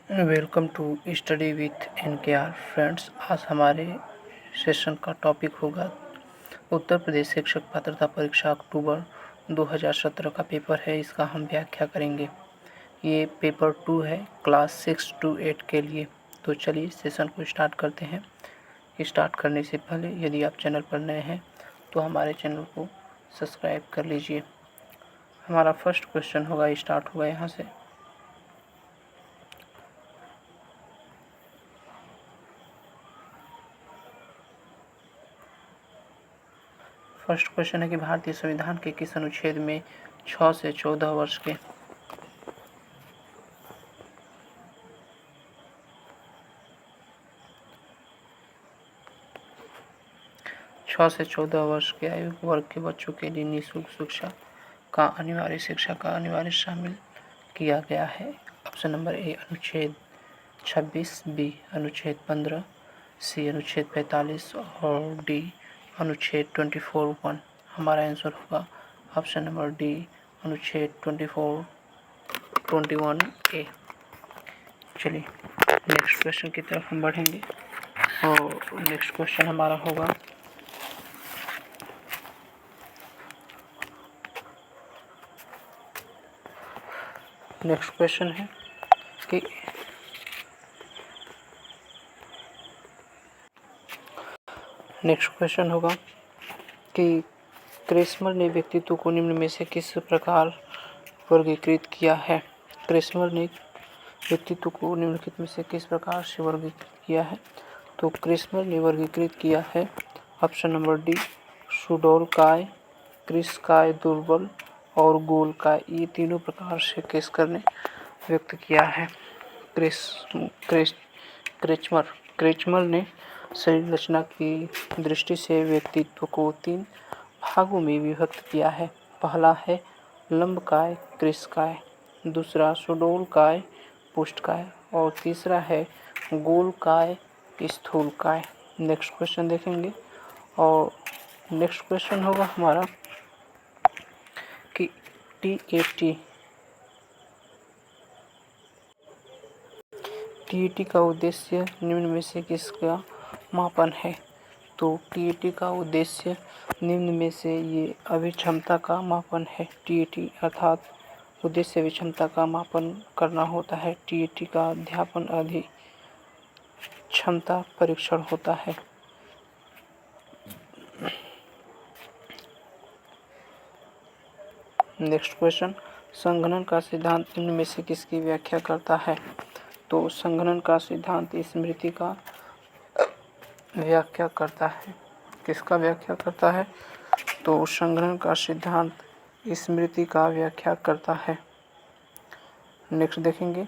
Welcome to study with NKR friends. आज हमारे session का टॉपिक होगा उत्तर प्रदेश शिक्षक पात्रता परीक्षा अक्टूबर 2017 का पेपर है, इसका हम व्याख्या करेंगे। ये पेपर 2 है क्लास 6 to 8 के लिए। तो चलिए सेशन को स्टार्ट करते हैं। स्टार्ट करने से पहले यदि आप चैनल पर नए हैं तो हमारे चैनल को सब्सक्राइब कर लीजिए। हमारा फर्स्ट क्वेश्चन होगा, स्टार्ट होगा यहाँ से। फर्स्ट क्वेश्चन है कि भारतीय संविधान के किस अनुच्छेद में 6 से 14 वर्ष के 6 से 14 वर्ष के आयु वर्ग के बच्चों के लिए निःशुल्क शिक्षा का अनिवार्य शामिल किया गया है। ऑप्शन नंबर ए अनुच्छेद 26, बी अनुच्छेद 15, सी अनुच्छेद 45 और डी अनुच्छेद 24(1). हमारा आंसर होगा ऑप्शन नंबर डी अनुच्छेद 21A। चलिए नेक्स्ट क्वेश्चन की तरफ हम बढ़ेंगे और नेक्स्ट क्वेश्चन हमारा होगा नेक्स्ट क्वेश्चन है कि नेक्स्ट क्वेश्चन होगा कि क्रेस्मर ने व्यक्तित्व को निम्न में से किस प्रकार वर्गीकृत किया है। क्रेस्मर ने व्यक्तित्व को निम्नलिखित में से किस प्रकार से वर्गीकृत किया है। तो क्रेस्मर ने वर्गीकृत किया है ऑप्शन नंबर डी सुडोलकाय, क्रिस्काय, दुर्बल और गोलकाय। ये तीनों प्रकार से क्रेस्मर ने व्यक्त किया है। क्रेस्मर ने शरीर रचना की दृष्टि से व्यक्तित्व को 3 भागों में विभक्त किया है। पहला है लंबकाय क्रिस्काय, दूसरा सुडोलकाय पुष्टकाय और तीसरा है गोलकाय स्थूलकाय। नेक्स्ट क्वेश्चन देखेंगे और नेक्स्ट क्वेश्चन होगा हमारा कि टीईटी का उद्देश्य निम्न में से किसका मापन है। तो टीईटी का उद्देश्य निम्न में से ये अभिक्षमता का मापन है। टीईटी अर्थात उद्देश्य अभिक्षमता का मापन करना होता है। टीईटी का अध्यापन क्षमता परीक्षण होता है। नेक्स्ट क्वेश्चन, संघनन का सिद्धांत निम्न में से किसकी व्याख्या करता है। तो संघनन का सिद्धांत स्मृति का व्याख्या करता है। किसका व्याख्या करता है। तो संघनन का सिद्धांत स्मृति का व्याख्या करता है। नेक्स्ट देखेंगे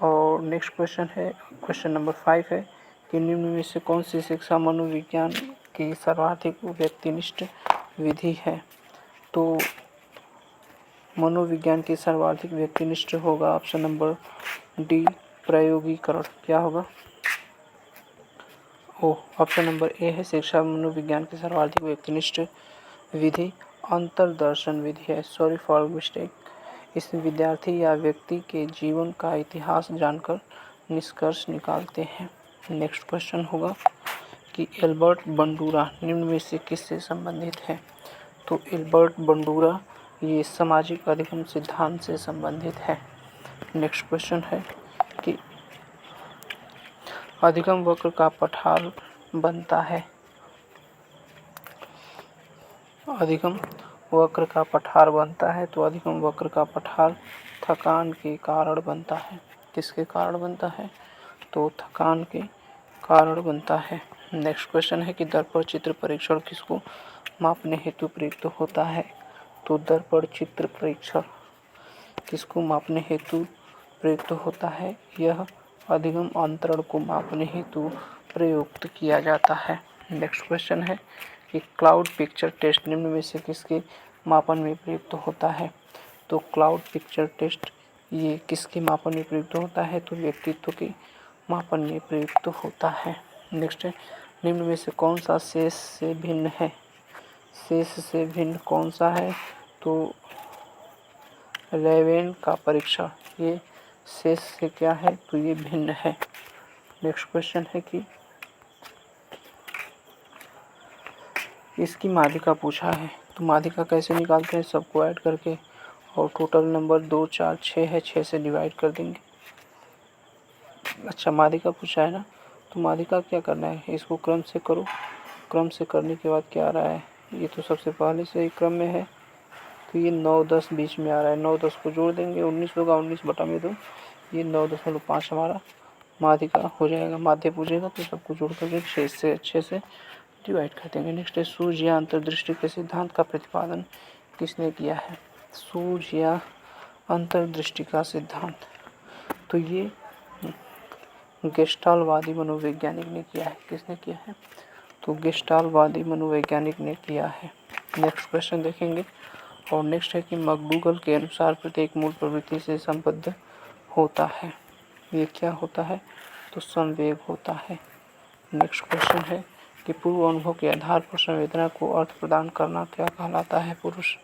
और नेक्स्ट क्वेश्चन है, क्वेश्चन नंबर 5 है कि निम्न में से कौन सी शिक्षा मनोविज्ञान की सर्वाधिक व्यक्तिनिष्ठ विधि है। तो मनोविज्ञान की सर्वाधिक व्यक्तिनिष्ठ होगा ऑप्शन नंबर डी प्रायोगिकरण। क्या होगा। ऑप्शन नंबर ए है शिक्षा मनोविज्ञान की सर्वाधिक व्यक्तिनिष्ठ विधि अंतर्दर्शन विधि है। Sorry for mistake. इसमें विद्यार्थी या व्यक्ति के जीवन का इतिहास जानकर निष्कर्ष निकालते हैं। नेक्स्ट क्वेश्चन होगा कि एल्बर्ट बंडूरा निम्न में से किससे संबंधित है। तो एल्बर्ट बंडूरा ये सामाजिक अधिगम सिद्धांत से संबंधित है। नेक्स्ट क्वेश्चन है कि अधिगम वक्र का पठार बनता है। अधिगम वक्र का पठार बनता है। तो अधिगम वक्र का पठार थकान के कारण बनता है। किसके कारण बनता है। तो थकान के कारण बनता है। नेक्स्ट क्वेश्चन है कि दर्पण चित्र परीक्षण किसको मापने हेतु प्रयुक्त होता है। तो दर्पण चित्र परीक्षण किसको मापने हेतु प्रयुक्त होता है। यह अधिगम अंतरण को मापने हेतु प्रयुक्त किया जाता है। नेक्स्ट क्वेश्चन है कि क्लाउड पिक्चर टेस्ट निम्न में से किसके मापन में प्रयुक्त होता है। तो क्लाउड पिक्चर टेस्ट ये किसके मापन में प्रयुक्त होता है। तो व्यक्तित्व के मापन में प्रयुक्त होता है। नेक्स्ट है निम्न में से कौन सा शेष से भिन्न है। शेष से भिन्न कौन सा है। तो लेवेन का परीक्षण ये शेष से क्या है, तो ये भिन्न है। नेक्स्ट क्वेश्चन है कि इसकी माध्यिका पूछा है, तो माध्यिका कैसे निकालते हैं, सबको ऐड करके और टोटल नंबर 2 4 6 है, 6 से डिवाइड कर देंगे। अच्छा, माध्यिका पूछा है ना, तो माध्यिका क्या करना है, इसको क्रम से करो। क्रम से करने के बाद क्या आ रहा है, ये तो सबसे पहले से ही क्रम में है, तो ये 9 10 बीच में आ रहा है। 9 10 को जोड़ देंगे, 19 होगा, 19/2, ये 9.5 हमारा माध्यिका हो जाएगा। माध्य पूछेगा तो सबको जोड़ करके 6 से डिवाइड कर देंगे। नेक्स्ट है, सूझ या अंतर्दृष्टि के सिद्धांत का प्रतिपादन किसने किया है। सूझ या अंतर्दृष्टि का सिद्धांत, तो ये गेस्टाल्टवादी मनोवैज्ञानिक ने किया है। किसने किया है, तो गेस्टाल्टवादी मनोवैज्ञानिक ने किया है। नेक्स्ट क्वेश्चन देखेंगे, और नेक्स्ट है कि मकडूगल के अनुसार प्रत्येक मूल प्रवृत्ति से संबद्ध होता है। ये क्या होता है, तो संवेग होता है। नेक्स्ट क्वेश्चन है कि पूर्व अनुभव के आधार पर संवेदना को अर्थ प्रदान करना क्या कहलाता है। पुरुष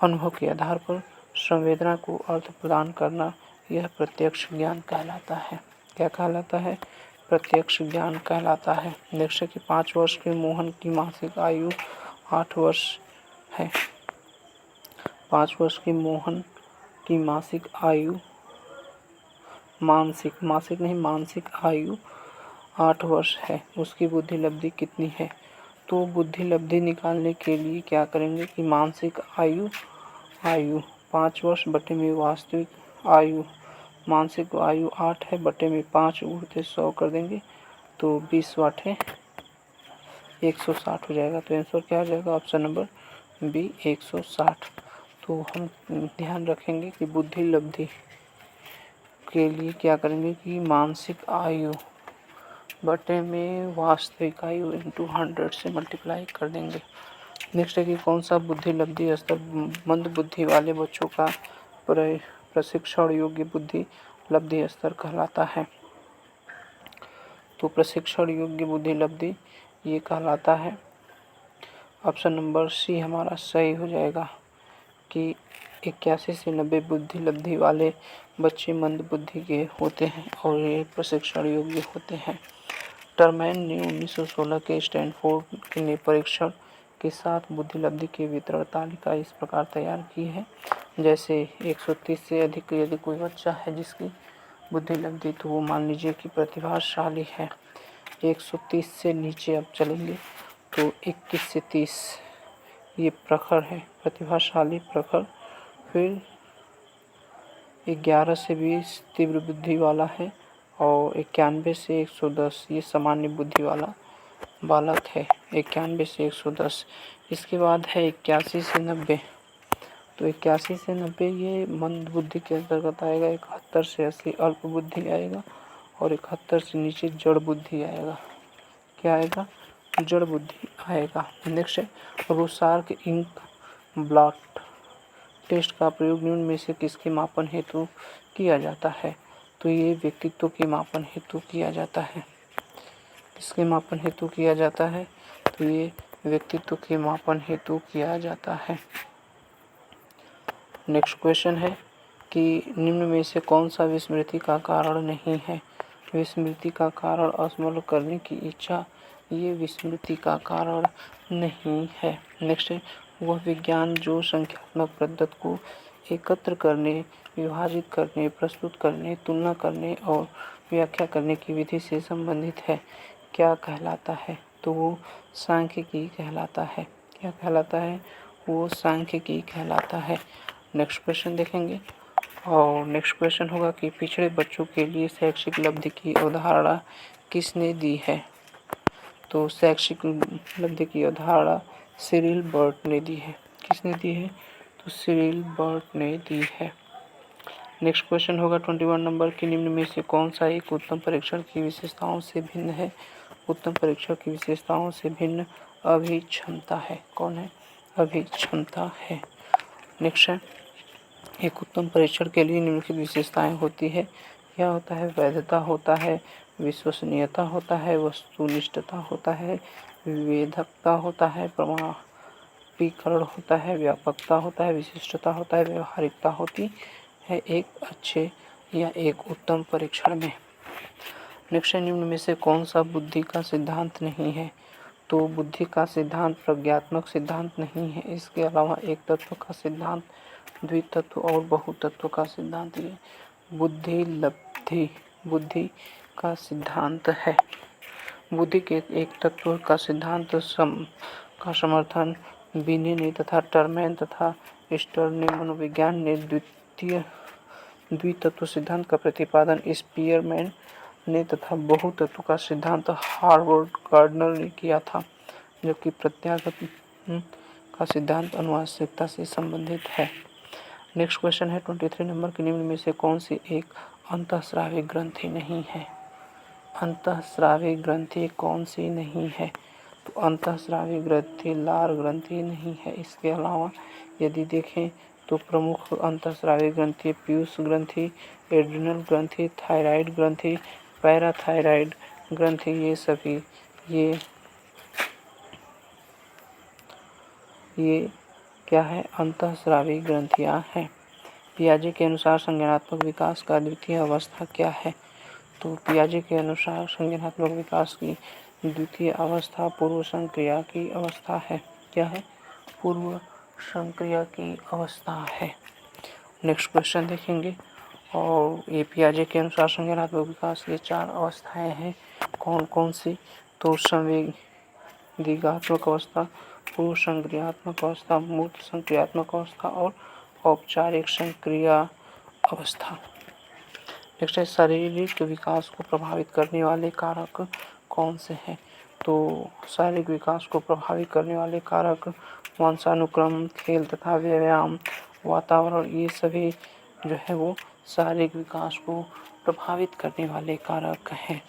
अनुभव के आधार पर संवेदना को अर्थ प्रदान करना, यह प्रत्यक्ष ज्ञान कहलाता है। क्या कहलाता है, प्रत्यक्ष ज्ञान कहलाता है। नेक्स्ट है कि 5 वर्ष के मोहन की मासिक आयु 8 वर्ष है। 5 वर्ष के मोहन की मासिक आयु, मासिक आयु 8 वर्ष है। उसकी बुद्धि लब्धि कितनी है, तो बुद्धि लब्धि निकालने के लिए क्या करेंगे कि मानसिक आयु 5 वर्ष बटे में वास्तविक आयु, मानसिक आयु 8 है, बटे में 5 उड़ते 100 कर देंगे, तो 20 वाटे 160 हो जाएगा। तो आंसर क्या हो जाएगा, ऑप्शन नंबर बी 160। तो हम ध्यान रखेंगे कि बुद्धि लब्धि के लिए क्या करेंगे कि मानसिक आयु बटे में वास्तविक आयु इंटू 100 से मल्टीप्लाई कर देंगे। नेक्स्ट है कि कौन सा बुद्धि लब्धि स्तर मंद बुद्धि वाले बच्चों का प्रशिक्षण योग्य बुद्धि लब्धि स्तर कहलाता है। तो प्रशिक्षण योग्य बुद्धि लब्धि ये कहलाता है, ऑप्शन नंबर सी हमारा सही हो जाएगा कि 81 से 90 बुद्धि लब्धि वाले बच्चे मंद बुद्धि के होते हैं और ये प्रशिक्षण योग्य होते हैं। टरमैन ने 1916 के स्टैनफोर्ड ने परीक्षण के साथ बुद्धि लब्धि की वितरण तालिका इस प्रकार तैयार की है। जैसे 130 से अधिक यदि कोई बच्चा है जिसकी बुद्धि लब्धि, तो वो मान लीजिए कि प्रतिभाशाली है। 130 से नीचे अब चलेंगे तो 21 से 30 ये प्रखर है, प्रतिभाशाली प्रखर। फिर 11 से 20 तीव्र बुद्धि वाला है और 91 से 110 ये सामान्य बुद्धि वाला बालक है। 91 से 110। इसके बाद है 81 से 90, तो 81 से 90 ये मंद बुद्धि के अंतर्गत आएगा। 71 से 80 अल्प बुद्धि आएगा और 71 से नीचे जड़ बुद्धि आएगा। क्या आएगा, जड़ बुद्धि आएगा। नेक्स्ट है रोसार्क इंक ब्लॉट टेस्ट का प्रयोग निम्न में से किसके मापन हेतु किया जाता है। तो ये व्यक्तित्व के मापन हेतु किया जाता है। किसके मापन हेतु किया जाता है, तो ये व्यक्तित्व के मापन हेतु किया जाता है। नेक्स्ट क्वेश्चन है कि निम्न में से कौन सा विस्मृति का कारण नहीं है। विस्मृति का कारण स्मरण करने की इच्छा, ये विस्मृति का कारण नहीं है। नेक्स्ट है वह विज्ञान जो संख्यात्मक पद्धति को एकत्र करने, विभाजित करने, प्रस्तुत करने, तुलना करने और व्याख्या करने की विधि से संबंधित है, क्या कहलाता है। तो वो सांख्यिकी कहलाता है। क्या कहलाता है, वो सांख्यिकी कहलाता है। नेक्स्ट क्वेश्चन देखेंगे, और नेक्स्ट क्वेश्चन होगा कि पिछड़े बच्चों के लिए शैक्षिक लब्धि की अवधारणा किसने दी है। तो शैक्षिक लब्धि की अवधारणा सिरिल बर्ट ने दी है। किसने दी है, तो सिरिल बर्ट ने दी है। नेक्स्ट क्वेश्चन होगा 21 नंबर की निम्न में से कौन सा एक उत्तम परीक्षण की विशेषताओं से भिन्न है। उत्तम परीक्षण की विशेषताओं से भिन्न अभिक्षमता है। कौन है, अभिक्षमता है। नेक्स्ट है एक उत्तम परीक्षण के लिए निम्नलिखित विशेषताएं होती है। क्या होता है, वैधता होता है, विश्वसनीयता होता है, वस्तुनिष्ठता होता है, विवेधकता होता है, प्रमाणीकरण होता है, व्यापकता होता है, विशिष्टता होता है, व्यवहारिकता होती है। एक अच्छे या एक उत्तम परीक्षण में। नेक्स्ट, निम्न में से कौन सा बुद्धि का सिद्धांत नहीं है? तो बुद्धि का सिद्धांत प्रज्ञात्मक सिद्धांत नहीं है। इसके अलावा एक तत्व का सिद्धांत, द्वितत्व और बहुतत्व का सिद्धांत ये बुद्धि का सिद्धांत है। बुद्धि के एक तत्व का सिद्धांत का समर्थन बिने ने तथा टर्मैन तथा स्टर ने, मनोविज्ञान ने द्वितत्व सिद्धांत का प्रतिपादन स्पीयरमैन ने तथा बहुतत्व का सिद्धांत हार्वर्ड गार्डनर ने किया था, जबकि प्रत्यागत का सिद्धांत आनुवंशिकता से संबंधित है। नेक्स्ट क्वेश्चन है 23 नंबर के, निम्न में से कौन सी एक अंतःस्रावी ग्रंथि नहीं है? अंतःस्रावी ग्रंथि कौन सी नहीं है? तो अंतःस्रावी ग्रंथि लार ग्रंथि नहीं है। इसके अलावा यदि देखें तो प्रमुख अंतःस्रावी ग्रंथि पीयूष ग्रंथि, एड्रिनल ग्रंथि, थायराइड ग्रंथि, पैराथायराइड ग्रंथि, ये सभी ये क्या है? अंतःस्रावी ग्रंथियां हैं। पियाजे के अनुसार संज्ञानात्मक विकास का द्वितीय अवस्था क्या है? तो पियाजे के अनुसार संज्ञानात्मक विकास की द्वितीय अवस्था पूर्व संक्रिया की अवस्था है। क्या है? पूर्व संक्रिया की अवस्था है। नेक्स्ट क्वेश्चन देखेंगे, और ये पियाजे के अनुसार संज्ञानात्मक विकास की 4 अवस्थाएं हैं। कौन कौन सी? तो संवेदीगात्मक अवस्था, पूर्व संक्रियात्मक अवस्था, मूर्त संक्रियात्मक अवस्था और औपचारिक संक्रिया अवस्था। नेक्स्ट है, शारीरिक विकास को प्रभावित करने वाले कारक कौन से हैं? तो शारीरिक विकास को प्रभावित करने वाले कारक वंशानुक्रम, खेल तथा व्यायाम, वातावरण, ये सभी जो है वो शारीरिक विकास को प्रभावित करने वाले कारक हैं।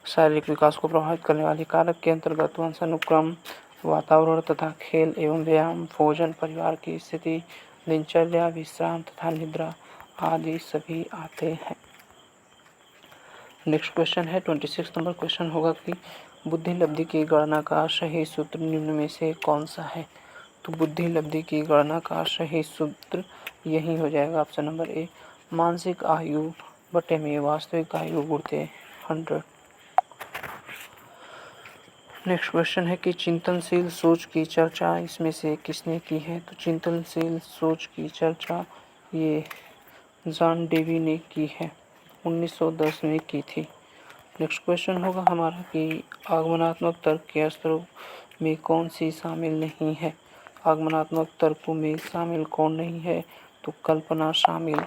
शारीरिक विकास को प्रभावित करने वाले कारक के अंतर्गत वंशानुक्रम, वातावरण तथा खेल एवं व्यायाम, भोजन, परिवार की स्थिति, दिनचर्या, विश्राम तथा निद्रा आदि सभी आते हैं। नेक्स्ट क्वेश्चन है 26 नंबर क्वेश्चन होगा कि बुद्धि लब्धि की गणना का सही सूत्र निम्न में से कौन सा है? तो बुद्धि लब्धि की गणना का सही सूत्र यही हो जाएगा, ऑप्शन नंबर ए, मानसिक आयु बटे में वास्तविक आयु गुणित 100। नेक्स्ट क्वेश्चन है कि चिंतनशील सोच की चर्चा इसमें से किसने की है? तो चिंतनशील सोच की चर्चा ये जॉन डेवी ने की है, 1910 में की थी। नेक्स्ट क्वेश्चन होगा हमारा कि आगमनात्मक तर्क के स्तरों में कौन सी शामिल नहीं है? आगमनात्मक तर्कों में शामिल कौन नहीं है? तो कल्पना शामिल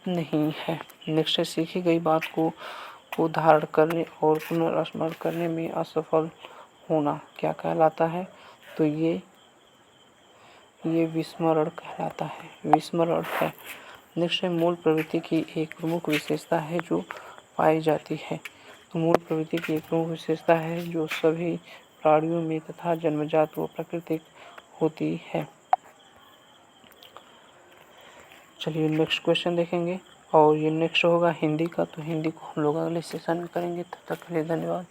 नहीं है। नेक्स्ट है, सीखी गई बात को धारण करने और पुनर्स्मरण करने में असफल होना क्या कहलाता है? तो ये विस्मरण कहलाता है, विस्मरण है। नेक्स्ट है, मूल प्रवृत्ति की एक प्रमुख विशेषता है जो पाई जाती है। तो मूल प्रवृत्ति की एक प्रमुख विशेषता है जो सभी प्राणियों में तथा जन्मजात व प्राकृतिक होती है। चलिए नेक्स्ट क्वेश्चन देखेंगे, और ये नेक्स्ट होगा हिंदी का। तो हिंदी को हम लोग अगले सेशन में करेंगे। तब तक के लिए धन्यवाद।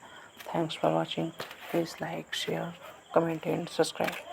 Thanks for watching. Please like, share, comment and subscribe.